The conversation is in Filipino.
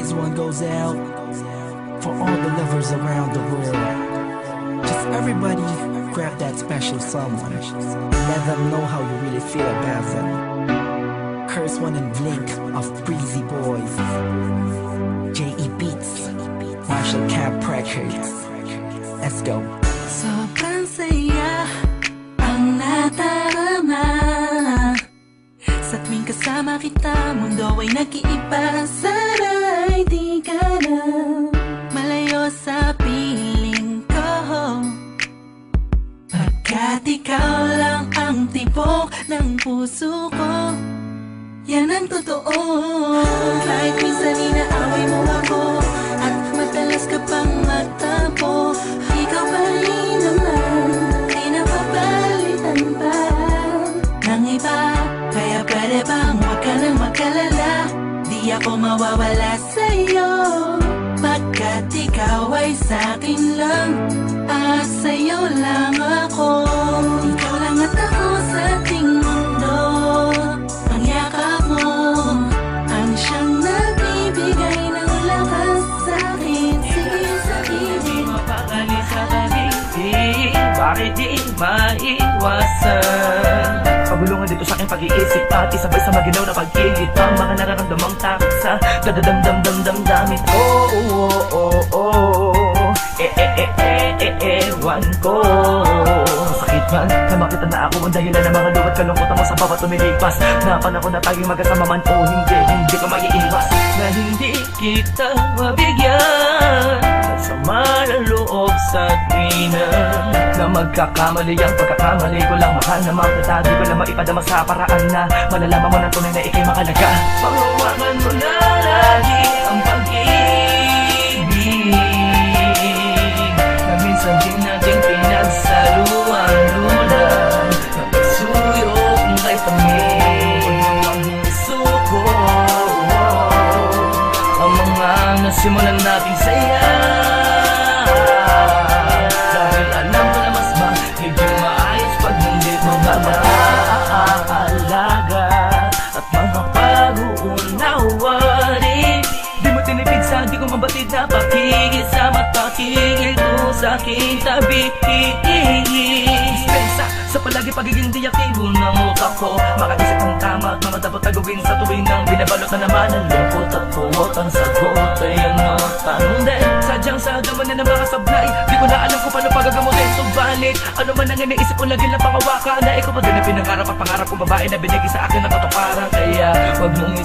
This one goes out for all the lovers around the world. Just everybody grab that special someone and let them know how you really feel about them. Curse One and Blink of Breezy Boys, J.E. Beats, Marshall Camp Records. Let's go. Sobrang saya ang nadarama sa tuwing kasama kita. Mundo ay nag-iiba. Sana'y di ka na malayo sa piling ko, pagkat ikaw lang ang tibok ng puso ko. Yan ang totoo. Kahit minsan inaaway mo ako at madalas ka pang magtampo, ikaw pa rin naman, di napapalitan pa ng iba. Kaya pwede bang huwag ka nang mag-alala, di ako mawawala sa'yo, pagkat ikaw ay sa'kin lang at sa'yo lang ako. Ikaw lang at ako sa ating mundo. Ang yakap mo ang siyang nagbibigay ng lakas sa'kin. Sige, sabihin mapakali sa paligid, bakit di maiwasan? Pagulungan dito sa aking pag-iisip, pati sabay sa maginaw na pag-ilit, ang mga nararamdamang takot sa dadadamdamdamdamdamit. Ewan ko, sakit man na makita na ako ang dahilan ng mga luwat kalungkutan mo sa bawat tumilipas. Na panahon na tayong magkasama man o hindi ko maiiwas na hindi kita mabigyan. Masama ng loob sa tina na magkakamali ang pagkakamali ko lang. Mahal na kita, di ko lang maipadama sa paraan na malalaman mo na tunay na ikay makalaga. Panghawakan mo na lagi ang pag-ibig na minsan din natin pinagsaluan-lunan, na pagsuyok kay pangin ang suko. Ang mga nasimulan nating saya, dahil alam ko na mas magiging maayos pag hindi mo mag-aalaga at mga pag-uunawarin. Di mo tinipid sa di ko mabatid na pakigil sa matakigil ko sa aking tabi. Dispensa sa palagi pagiging diaktibo ng utak ko, makaisip ng tama at mga dapat na gawin sa tuwing nang binabalot na naman ang lungkot at puwot. Ang sagot ay ano, tanong din sadyang sa gaman na ng mga sablay. Di ko na alam kung paano pagagamutin. Subalit ano man ang inaisip ko, lagi lang pangawakan na ikaw pa din ang pinangarap at pangarap kong babae na binigay sa akin ng katuparan. Kaya wag mong